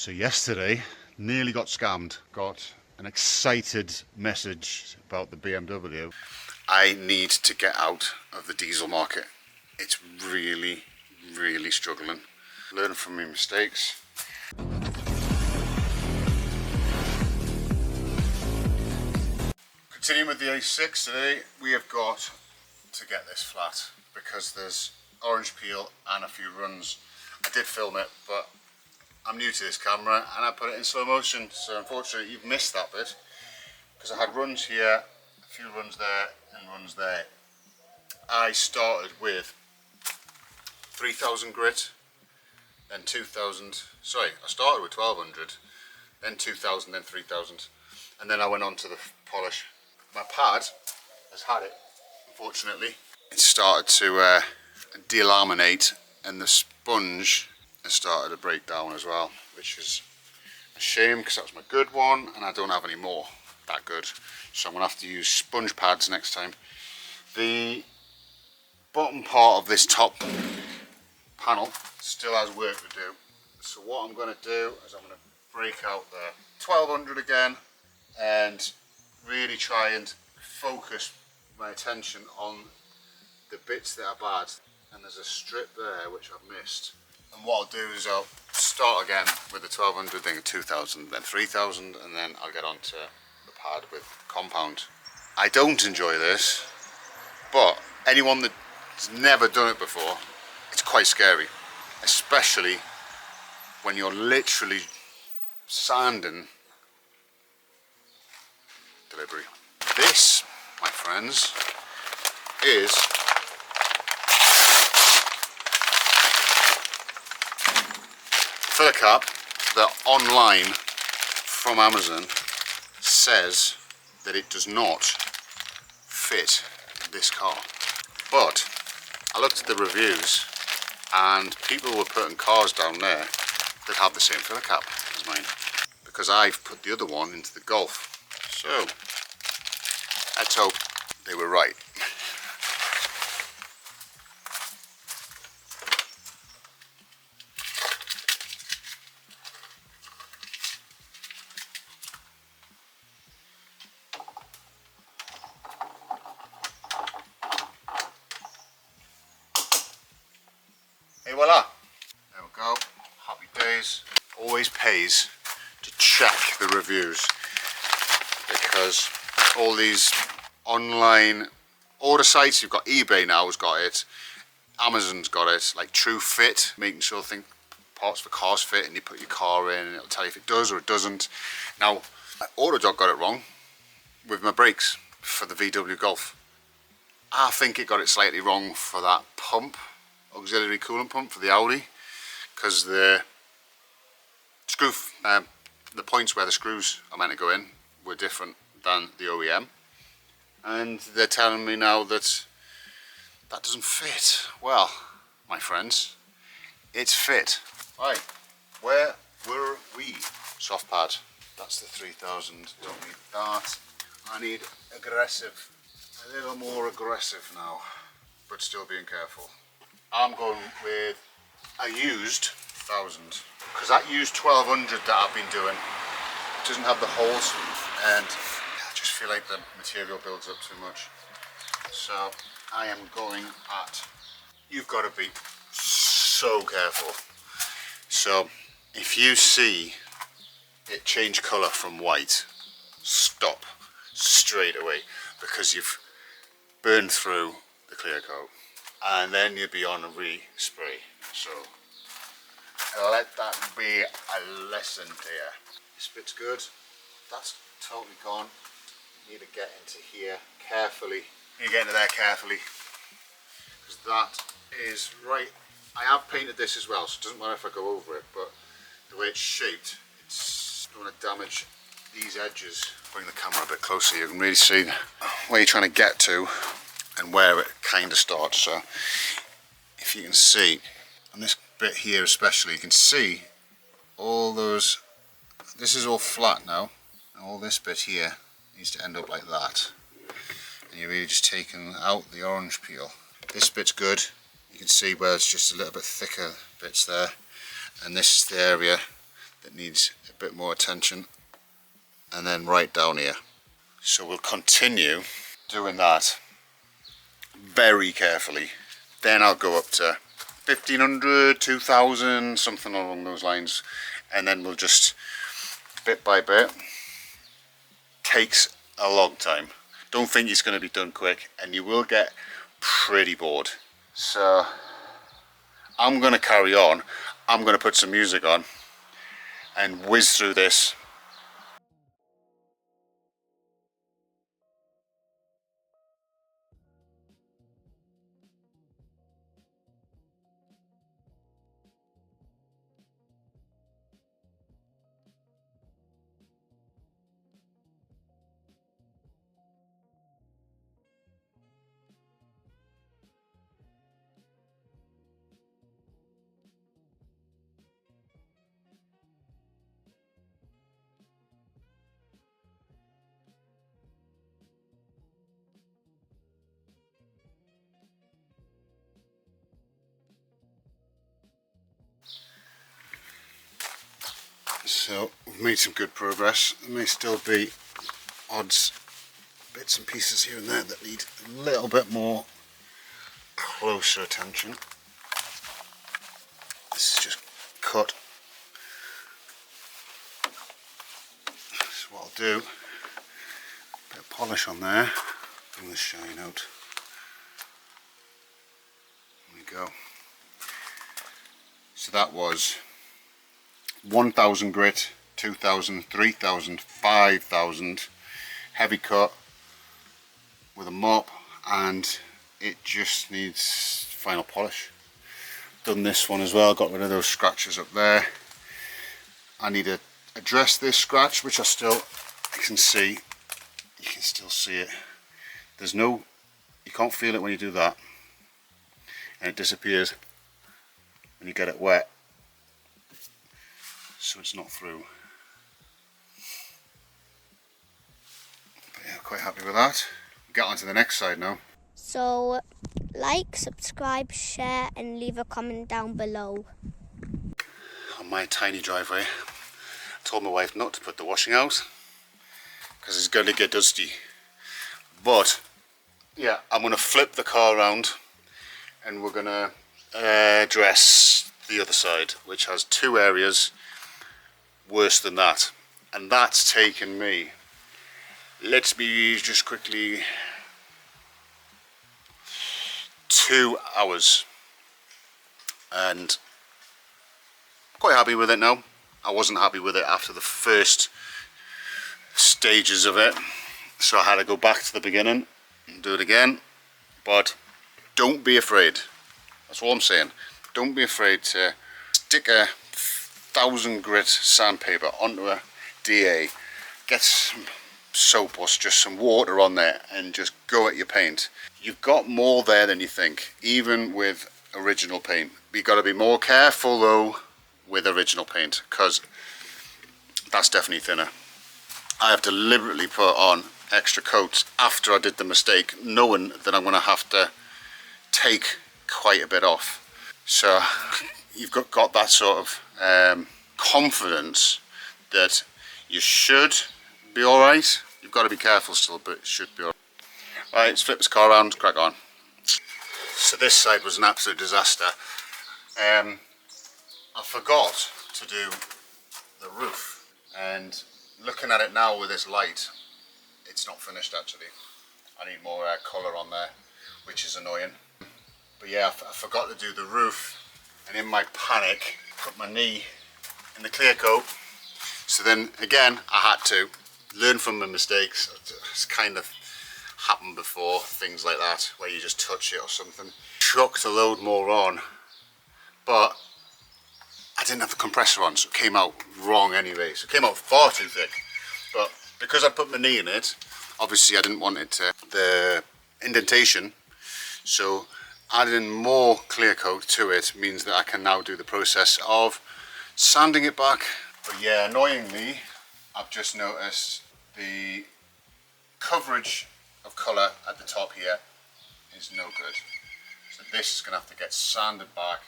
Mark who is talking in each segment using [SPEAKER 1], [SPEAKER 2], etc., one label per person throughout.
[SPEAKER 1] So yesterday, nearly got scammed. Got an excited message about the BMW. I need to get out of the diesel market. It's really, really struggling. Learn from my mistakes. Continuing with the A6 today, we have got to get this flat because there's orange peel and a few runs. I did film it, but I'm new to this camera and I put it in slow motion, so unfortunately you've missed that bit because I had runs here, a few runs there and runs there. I started with 3000 grit, then 2000, sorry, I started with 1200, then 2000, then 3000, and then I went on to the polish. My pad has had it, unfortunately. It started to delaminate and the sponge has started to break down as well, which is a shame because that was my good one and I don't have any more that good. So I'm going to have to use sponge pads next time. The bottom part of this top panel still has work to do. So what I'm going to do is I'm going to break out the 1200 again and really try and focus my attention on the bits that are bad. And there's a strip there which I've missed. And what I'll do is I'll start again with the 1200, then 2000, then 3000, and then I'll get onto the pad with compound. I don't enjoy this, but anyone that's never done it before, it's quite scary, especially when you're literally sanding delivery. This, my friends, is filler cap that online from Amazon says that it does not fit this car, but I looked at the reviews and people were putting cars down there that have the same filler cap as mine, because I've put the other one into the Golf. So let's hope they were right. Hey, voila! There we go. Happy days. Always pays to check the reviews because all these online order sites, you've got eBay now has got it, Amazon's got it, like True Fit, making sure parts for cars fit, and you put your car in and it'll tell you if it does or it doesn't. Now, Autodoc got it wrong with my brakes for the VW Golf. I think it got it slightly wrong for that pump, auxiliary coolant pump for the Audi, because the screw, the points where the screws are meant to go in were different than the OEM, and they're telling me now that that doesn't fit. Well, my friends, it's fit. Right, where were we? Soft pad, that's the 3000, don't need that. I need aggressive, a little more aggressive now, but still being careful. I'm going with a used 1000 because that used 1200 that I've been doing doesn't have the holes, and I just feel like the material builds up too much. So I am going at, you've got to be so careful. So if you see it change colour from white, stop straight away because you've burned through the clear coat. And then you'll be on a respray. So let that be a lesson there. This bit's good. That's totally gone. You need to get into here carefully. You get into there carefully because that is right. I have painted this as well, so it doesn't matter if I go over it, but the way it's shaped, it's don't want to damage these edges. Bring the camera a bit closer, you can really see where you're trying to get to and where it kind of starts. So if you can see on this bit here especially, you can see all those, this is all flat now, and all this bit here needs to end up like that, and you're really just taking out the orange peel. This bit's good, you can see where it's just a little bit thicker bits there, and this is the area that needs a bit more attention, and then right down here. So we'll continue doing that very carefully. Then I'll go up to 1500, 2000, something along those lines, and then we'll just bit by bit. Takes a long time. Don't think it's going to be done quick, and you will get pretty bored. So I'm going to carry on. I'm going to put some music on and whiz through this. So we've made some good progress. There may still be odds, bits and pieces here and there that need a little bit more closer attention. This is just cut. So what I'll do, a bit of polish on there, bring the shine out. There we go. So that was 1000 grit, 2000, 3000, 5000 heavy cut with a mop, and it just needs final polish. Done this one as well, got rid of those scratches up there. I need to address this scratch, which I still, you can see, you can still see it. There's no, you can't feel it when you do that, and it disappears when you get it wet. So it's not through. But yeah, quite happy with that. Get on to the next side now.
[SPEAKER 2] So like, subscribe, share and leave a comment down below.
[SPEAKER 1] On my tiny driveway, I told my wife not to put the washing out because it's going to get dusty. But yeah, I'm going to flip the car around and we're going to address the other side, which has two areas worse than that, and that's taken me, let me just quickly, 2 hours, and I'm quite happy with it now. I wasn't happy with it after the first stages of it, so I had to go back to the beginning and do it again. But don't be afraid, that's all I'm saying. Don't be afraid to stick a 1000 grit sandpaper onto a DA, get some soap or just some water on there and just go at your paint. You've got more there than you think, even with original paint. You've got to be more careful though with original paint, because that's definitely thinner. I have deliberately put on extra coats after I did the mistake, knowing that I'm going to have to take quite a bit off. So you've got that sort of confidence that you should be alright. You've got to be careful still, but it should be alright. Right, let's flip this car around, crack on. So this side was an absolute disaster. I forgot to do the roof, and looking at it now with this light, it's not finished actually. I need more colour on there, which is annoying. But yeah, I forgot to do the roof, and in my panic put my knee in the clear coat. So then again I had to learn from my mistakes. It's kind of happened before, things like that where you just touch it or something. Chucked a load more on, but I didn't have the compressor on, so it came out wrong anyway. So it came out far too thick, but because I put my knee in it, obviously I didn't want it to, the indentation, so adding more clear coat to it means that I can now do the process of sanding it back. But yeah, annoyingly, I've just noticed the coverage of colour at the top here is no good. So this is going to have to get sanded back,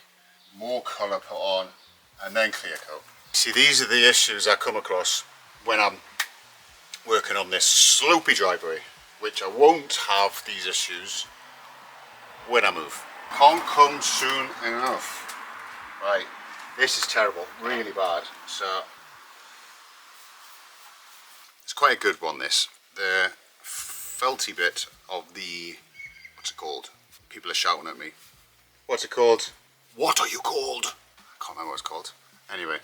[SPEAKER 1] more colour put on, and then clear coat. See, these are the issues I come across when I'm working on this slopey driveway, which I won't have these issues when I move. Can't come soon enough. Right, this is terrible, really bad. So it's quite a good one, this. The felty bit of the, what's it called? People are shouting at me. What's it called? What are you called? I can't remember what it's called. Anyway,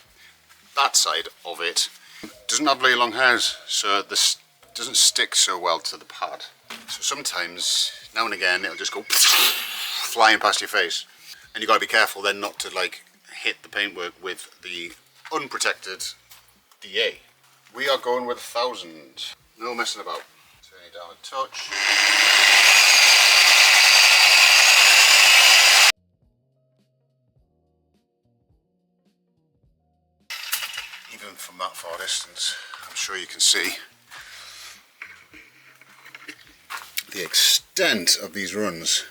[SPEAKER 1] that side of it doesn't have very long hairs, so this doesn't stick so well to the pad. So sometimes, now and again, it'll just go flying past your face. And you gotta be careful then not to like hit the paintwork with the unprotected DA. We are going with 1000. No messing about. Turn it down a touch. Even from that far distance, I'm sure you can see the extent of these runs,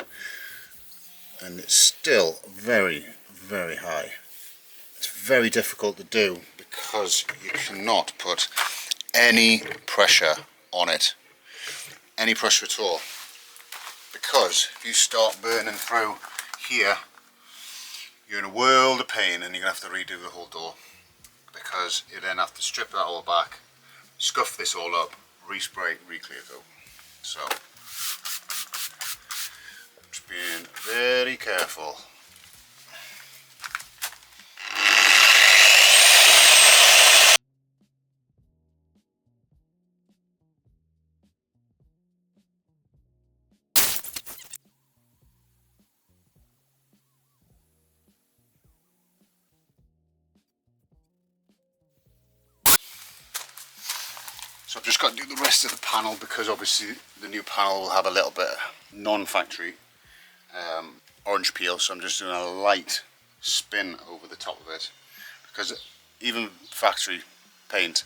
[SPEAKER 1] and it's still very, very high. It's very difficult to do because you cannot put any pressure on it, any pressure at all, because if you start burning through here, you're in a world of pain and you're going to have to redo the whole door, because you then have to strip that all back, scuff this all up, respray, re-clear coat. So just being very careful. So I've just got to do the rest of the panel, because obviously the new panel will have a little bit of non-factory orange peel, so I'm just doing a light spin over the top of it, because even factory paint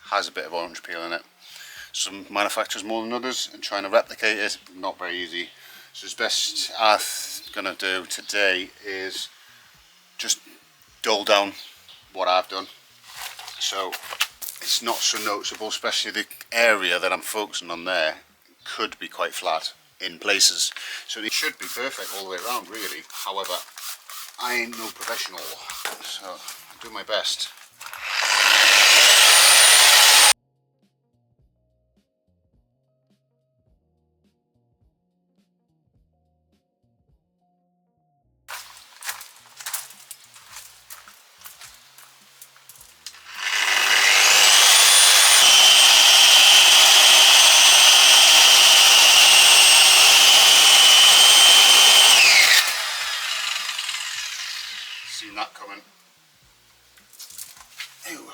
[SPEAKER 1] has a bit of orange peel in it. Some manufacturers more than others, and trying to replicate it, not very easy. So the best I'm going to do today is just dull down what I've done, so it's not so noticeable, especially the area that I'm focusing on there could be quite flat in places. So it should be perfect all the way around really. However, I ain't no professional, so I do my best. Seen that coming. Ew.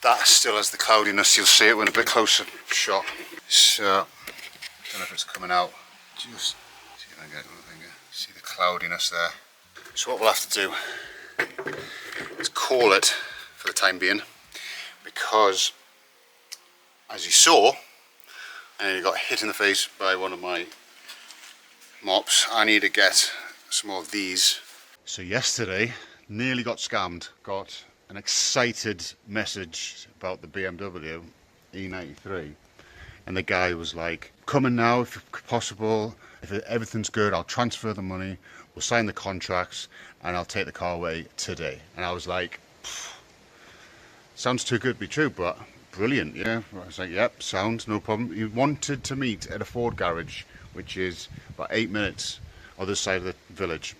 [SPEAKER 1] That still has the cloudiness, you'll see it when a bit closer shot. So, don't know if it's coming out. Just see if I can get one finger. See the cloudiness there. So what we'll have to do is call it for the time being, because as you saw, and you got hit in the face by one of my mops, I need to get some more of these. So yesterday, nearly got scammed. Got an excited message about the BMW E93, and the guy was like, "Come in now if possible. If everything's good, I'll transfer the money. We'll sign the contracts, and I'll take the car away today." And I was like, "Sounds too good to be true, but brilliant." Yeah, I was like, "Yep, sounds no problem." He wanted to meet at a Ford garage, which is about 8 minutes other side of the village.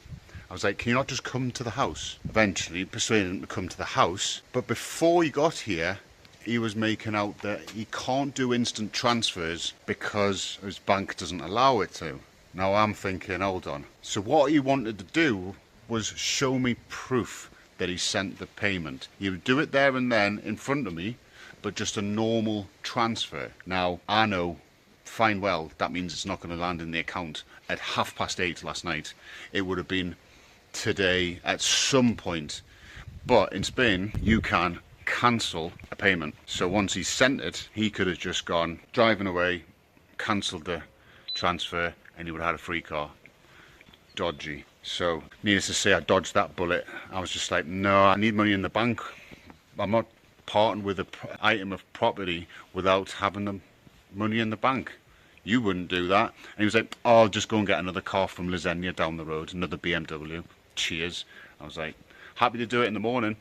[SPEAKER 1] I was like, "Can you not just come to the house?" Eventually persuaded him to come to the house, but before he got here, he was making out that he can't do instant transfers because his bank doesn't allow it to. Now I'm thinking, hold on. So what he wanted to do was show me proof that he sent the payment. He would do it there and then in front of me, but just a normal transfer. Now I know fine well that means it's not going to land in the account at 8:30 last night. It would have been today at some point, but in Spain you can cancel a payment. So once he sent it, he could have just gone driving away, cancelled the transfer, and he would have had a free car. Dodgy. So needless to say, I dodged that bullet. I was just like, no, I need money in the bank. I'm not parting with an item of property without having the money in the bank. You wouldn't do that. And he was like, oh, I'll just go and get another car from Lasagna down the road, another BMW. Cheers. I was like, happy to do it in the morning.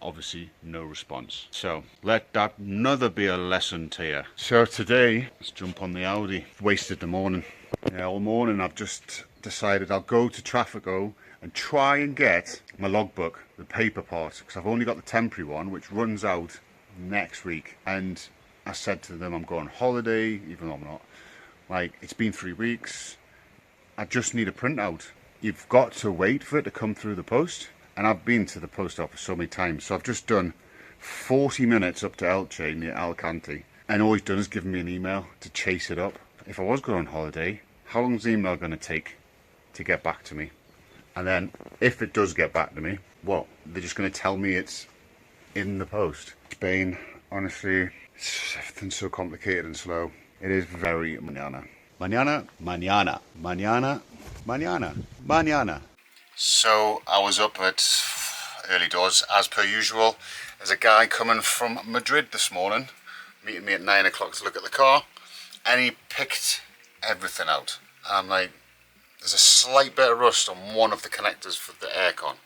[SPEAKER 1] Obviously, no response. So, let that another be a lesson to you. So today, let's jump on the Audi. Wasted the morning. Yeah, all morning I've just decided I'll go to Traffico and try and get my logbook, the paper part, because I've only got the temporary one, which runs out next week. And I said to them I'm going on holiday, even though I'm not. Like, it's been 3 weeks. I just need a printout. You've got to wait for it to come through the post. And I've been to the post office so many times. So I've just done 40 minutes up to Elche near Alicante. And all he's done is given me an email to chase it up. If I was going on holiday, how long is the email going to take to get back to me? And then if it does get back to me, well, they're just going to tell me it's in the post. Spain, honestly, everything's so complicated and slow. It is very mañana. Mañana, mañana, mañana, mañana, mañana. So I was up at early doors as per usual. There's a guy coming from Madrid this morning, meeting me at 9 o'clock to look at the car, and he picked everything out. And I'm like, there's a slight bit of rust on one of the connectors for the aircon.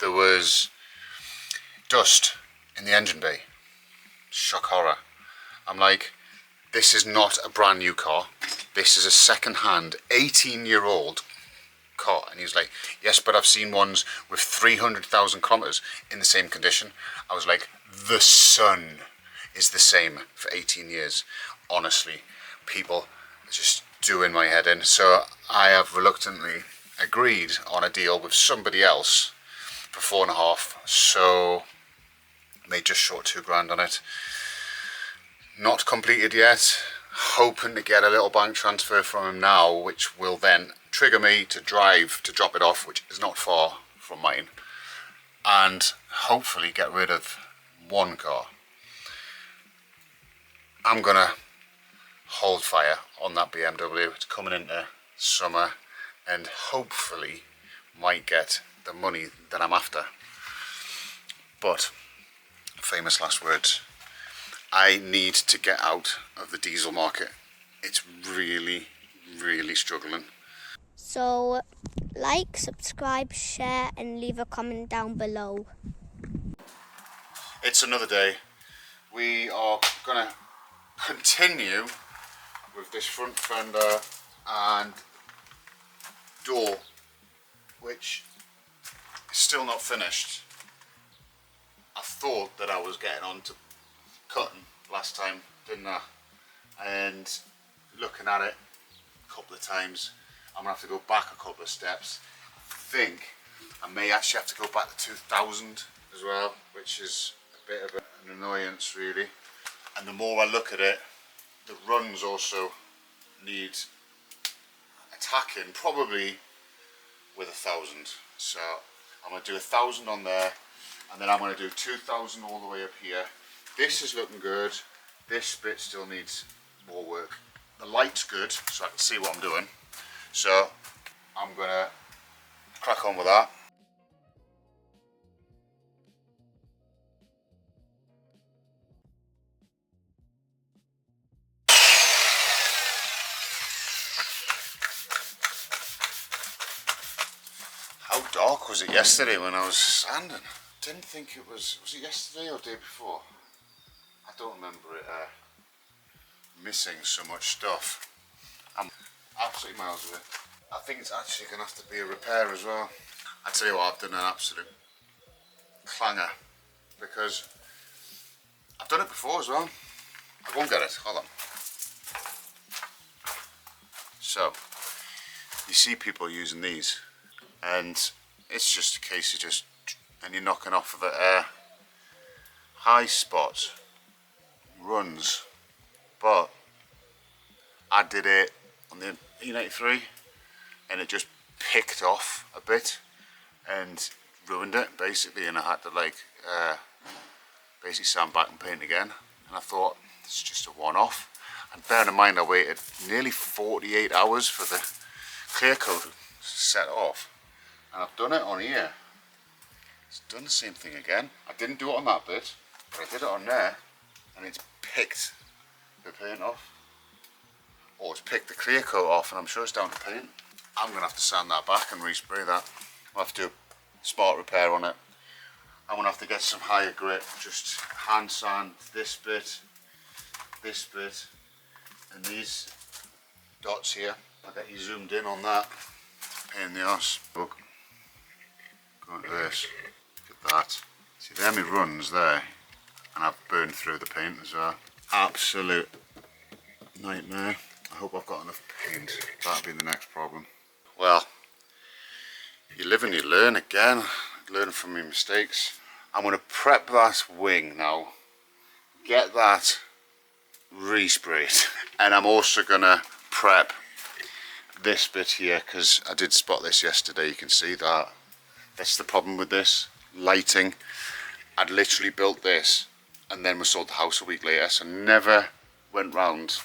[SPEAKER 1] There was dust in the engine bay. Shock horror. I'm like, this is not a brand new car. This is a second-hand, 18-year-old car. And he was like, yes, but I've seen ones with 300,000 kilometers in the same condition. I was like, the sun is the same for 18 years. Honestly, people are just doing my head in. So I have reluctantly agreed on a deal with somebody else for 4.5. So made just short £2,000 on it. Not completed yet. Hoping to get a little bank transfer from him now, which will then trigger me to drive to drop it off, which is not far from mine, and hopefully get rid of one car. I'm gonna hold fire on that BMW. It's coming into summer and hopefully might get the money that I'm after. But famous last words, I need to get out of the diesel market. It's really, really struggling.
[SPEAKER 2] So, like, subscribe, share, and leave a comment down below.
[SPEAKER 1] It's another day. We are gonna continue with this front fender and door, which is still not finished. I thought that I was getting on to cutting last time, didn't I? And looking at it a couple of times, I'm gonna have to go back a couple of steps. I think I may actually have to go back to 2000 as well, which is a bit of an annoyance really. And the more I look at it, the runs also need attacking, probably with 1,000. So I'm gonna do 1,000 on there, and then I'm gonna do 2,000 all the way up here. This is looking good. This bit still needs more work. The light's good, so I can see what I'm doing. So I'm gonna crack on with that. How dark was it yesterday when I was sanding? Didn't think it was it yesterday or the day before? I don't remember it missing so much stuff. I'm absolutely miles with it. I think it's actually going to have to be a repair as well. I tell you what, I've done an absolute clanger because I've done it before as well. I won't get it, hold on. So, you see people using these and it's just a case of and you're knocking off of the high spots, runs, but I did it on the E93 and it just picked off a bit and ruined it basically, and I had to basically sand back and paint again, and I thought it's just a one-off. And bear in mind I waited nearly 48 hours for the clear coat to set off, and I've done it on here. It's done the same thing again. I didn't do it on that bit, But I did it on there and it's picked the paint off. Or it's picked the clear coat off, and I'm sure it's down to paint. I'm going to have to sand that back and respray that. I'll have to do a smart repair on it. I'm going to have to get some higher grit, just hand sand this bit, and these dots here. I'll get you zoomed in on that. Pain in the arse. Look. Go into this. Look at that. See, there my runs there, and I've burned through the paint as well. Absolute nightmare. I hope I've got enough paint. That'll be the next problem. Well, you live and you learn again. Learn from my mistakes. I'm going to prep that wing now. Get that resprayed. And I'm also going to prep this bit here, because I did spot this yesterday. You can see that. That's the problem with this. Lighting. I'd literally built this and then we sold the house a week later. So never went round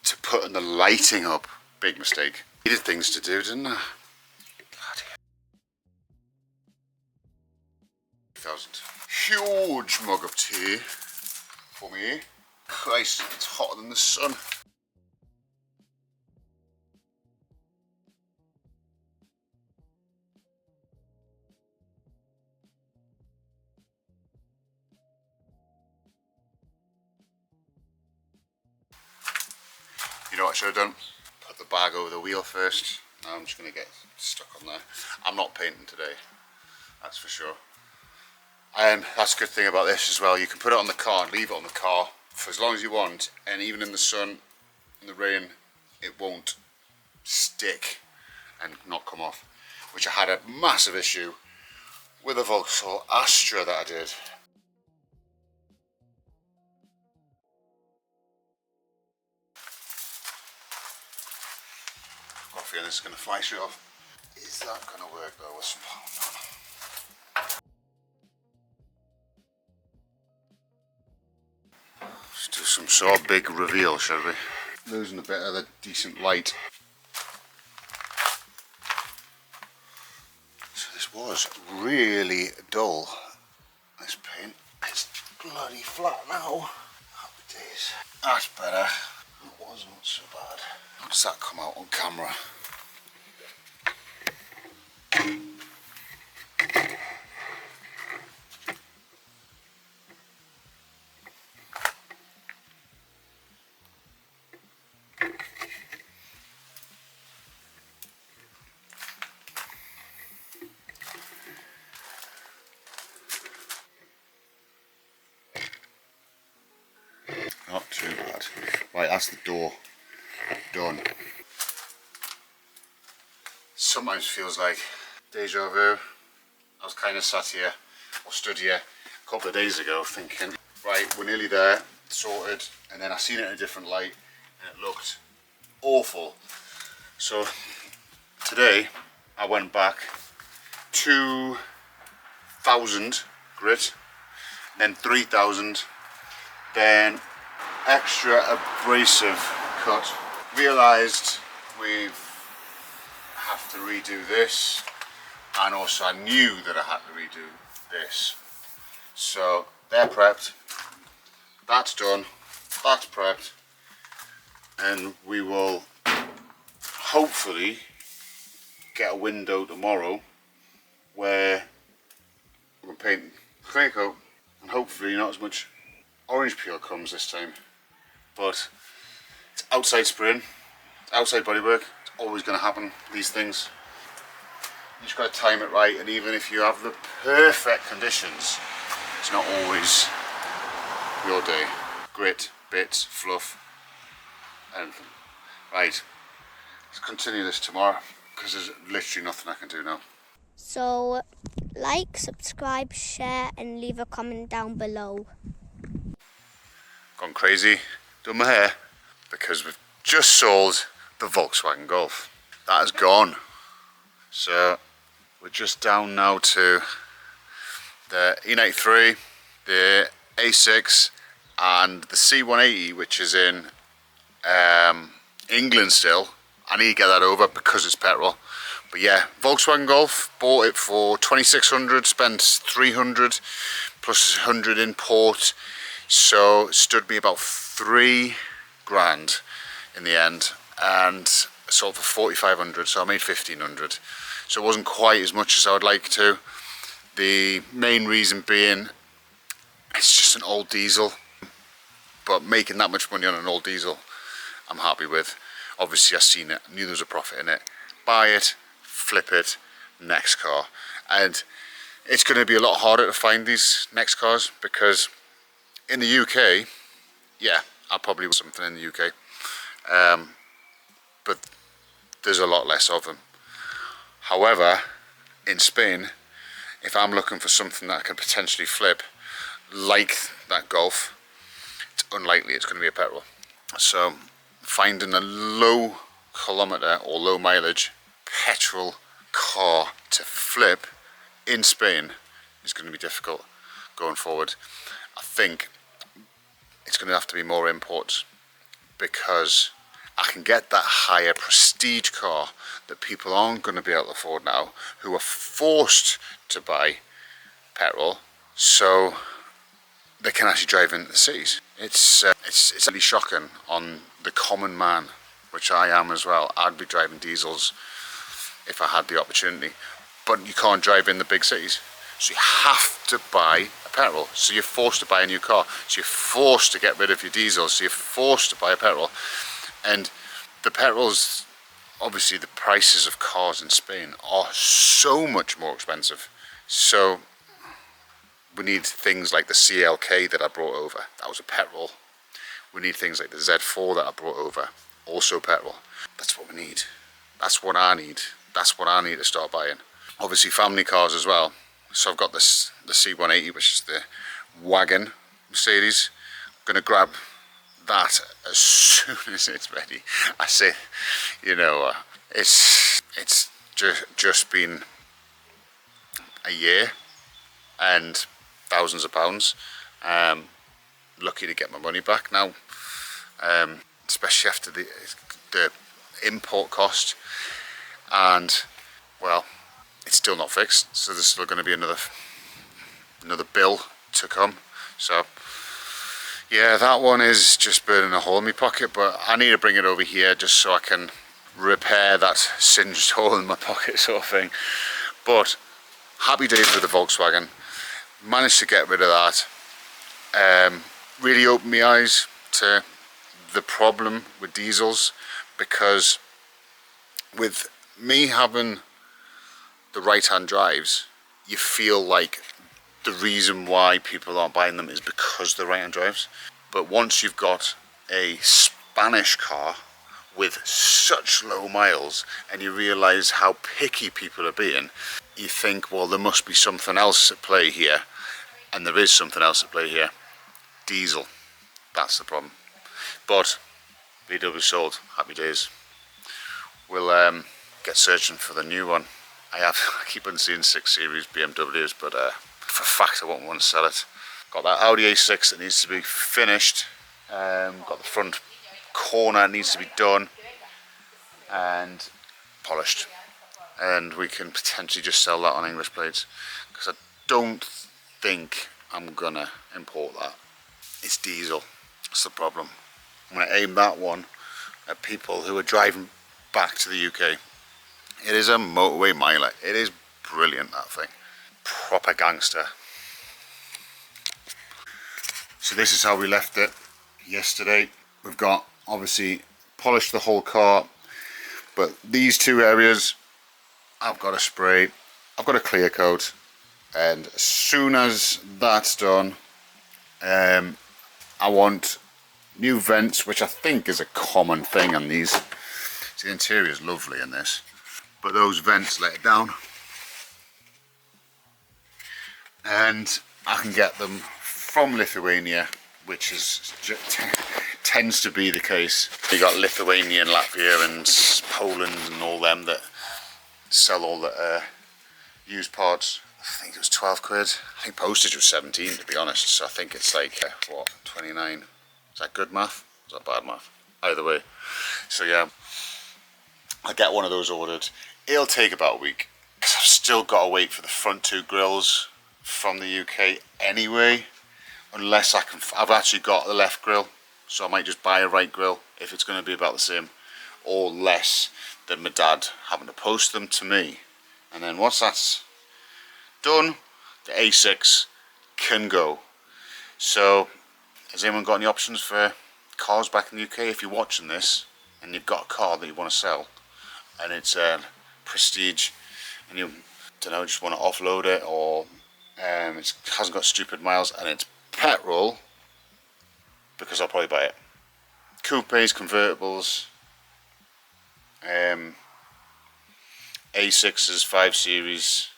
[SPEAKER 1] to putting the lighting up. Big mistake. Needed things to do, didn't I? Huge mug of tea for me. Christ, it's hotter than the sun. You know what I should have done? Put the bag over the wheel first. Now I'm just going to get stuck on there. I'm not painting today, that's for sure. That's a good thing about this as well. You can put it on the car and leave it on the car for as long as you want, and even in the sun, in the rain, it won't stick and not come off. Which I had a massive issue with a Vauxhall Astra that I did. I've got a feeling this is going to fly straight off. Is that going to work though with some pound on? Let's do some sort of big reveal, shall we? Losing a bit of the decent light. So this was really dull, this paint. It's bloody flat now. Happy days. That's better. It was not so bad. How does that come out on camera? Not too bad. Right, that's the door done. Sometimes feels like deja vu. I was kind of sat here or stood here a couple of days ago thinking, right, we're nearly there, sorted, and then I seen it in a different light and it looked awful. So today I went back 2,000 grit, then 3,000, then extra abrasive cut. Realised we have to redo this, and also I knew that I had to redo this. So they're prepped, that's done, that's prepped, and we will hopefully get a window tomorrow where we're painting clear coat, and hopefully not as much orange peel comes this time. But it's outside spraying, outside bodywork. It's always going to happen, these things. You just got to time it right, and even if you have the perfect conditions, it's not always your day. Grit, bits, fluff, anything. Right, let's continue this tomorrow, because there's literally nothing I can do now.
[SPEAKER 2] So, like, subscribe, share, and leave a comment down below.
[SPEAKER 1] Gone crazy, done my hair, because we've just sold the Volkswagen Golf. That is gone. So we're just down now to the E93, the A6, and the C180, which is in England still. I need to get that over because it's petrol. But yeah, Volkswagen Golf, bought it for 2,600, spent 300 plus 100 import, so it stood me about 3 grand in the end, and sold for 4,500, so I made 1,500. So it wasn't quite as much as I would like to. The main reason being, it's just an old diesel, but making that much money on an old diesel, I'm happy with. Obviously I seen it, knew there was a profit in it. Buy it, flip it, next car. And it's going to be a lot harder to find these next cars, because in the UK, yeah, I'll probably do something in the UK, but there's a lot less of them. However, in Spain, if I'm looking for something that I can potentially flip, like that Golf, it's unlikely it's going to be a petrol. So finding a low kilometre or low mileage petrol car to flip in Spain is going to be difficult going forward. I think it's going to have to be more imports, because I can get that higher prestige car that people aren't going to be able to afford now, who are forced to buy petrol, so they can actually drive into the cities. It's really shocking on the common man, which I am as well. I'd be driving diesels if I had the opportunity, but you can't drive in the big cities, so you have to buy a petrol. So you're forced to buy a new car, so you're forced to get rid of your diesel, so you're forced to buy a petrol. And the petrols, obviously the prices of cars in Spain are so much more expensive, so we need things like the CLK that I brought over, that was a petrol. We need things like the Z4 that I brought over, also petrol. That's what we need. That's what I need. That's what I need to start buying. Obviously family cars as well. So I've got this, the C180, which is the wagon Mercedes. I'm gonna grab that as soon as it's ready. I say, you know, it's just been a year and thousands of pounds. Lucky to get my money back now, especially after the import cost, and well, it's still not fixed, so there's still going to be another bill to come. So yeah, that one is just burning a hole in my pocket, but I need to bring it over here just so I can repair that singed hole in my pocket sort of thing. But happy days with the Volkswagen. Managed to get rid of that. Really opened my eyes to the problem with diesels, because with me having the right-hand drives, you feel like the reason why people aren't buying them is because of the right-hand drives. But once you've got a Spanish car with such low miles and you realise how picky people are being, you think, well, there must be something else at play here. And there is something else at play here. Diesel. That's the problem. But VW sold. Happy days. We'll get searching for the new one. I keep on seeing 6 Series BMWs, but for a fact I won't want to sell it. Got that Audi A6 that needs to be finished. Got the front corner that needs to be done and polished. And we can potentially just sell that on English plates, because I don't think I'm gonna import that. It's diesel. That's the problem. I'm gonna aim that one at people who are driving back to the UK. It is a motorway miler. It is brilliant, that thing. Proper gangster. So this is how we left it yesterday. We've got, obviously, polished the whole car, but these 2 areas I've got to spray. I've got a clear coat, and as soon as that's done, I want new vents, which I think is a common thing on these. So the interior is lovely in this, but those vents let it down, and I can get them from Lithuania, which is tends to be the case. You got Lithuania and Latvia and Poland and all them that sell all the used parts. I think it was 12 quid. I think postage was 17, to be honest. So I think it's like, what, 29? Is that good math? Is that bad math? Either way. So yeah, I'll get one of those ordered. It'll take about a week, because I've still got to wait for the front 2 grills from the UK anyway, unless I've actually got the left grille, so I might just buy a right grille if it's going to be about the same or less than my dad having to post them to me. And then once that's done, the A6 can go. So has anyone got any options for cars back in the UK? If you're watching this and you've got a car that you want to sell and it's prestige and you don't know, just want to offload it, or it hasn't got stupid miles and it's petrol, because I'll probably buy it. Coupes, convertibles, A6s, 5 Series,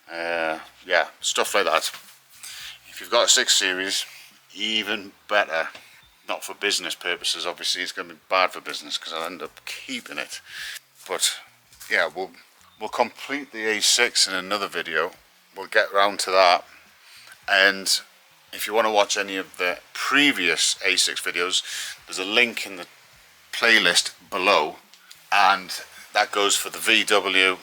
[SPEAKER 1] yeah, stuff like that. If you've got a 6 Series, even better. Not for business purposes, obviously it's going to be bad for business because I'll end up keeping it. But yeah, we'll complete the A6 in another video. We'll get round to that. And if you want to watch any of the previous A6 videos, there's a link in the playlist below, and that goes for the VW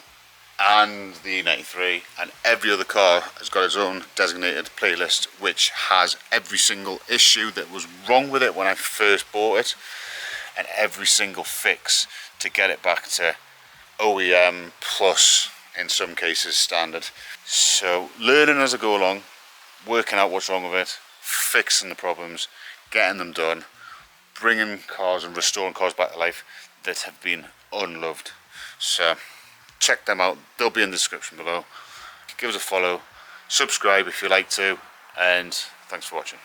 [SPEAKER 1] and the E93, and every other car has got its own designated playlist which has every single issue that was wrong with it when I first bought it, and every single fix to get it back to OEM plus, in some cases, standard. So learning as I go along, working out what's wrong with it, fixing the problems, getting them done, bringing cars and restoring cars back to life that have been unloved. So check them out, they'll be in the description below. Give us a follow, subscribe if you like to, and thanks for watching.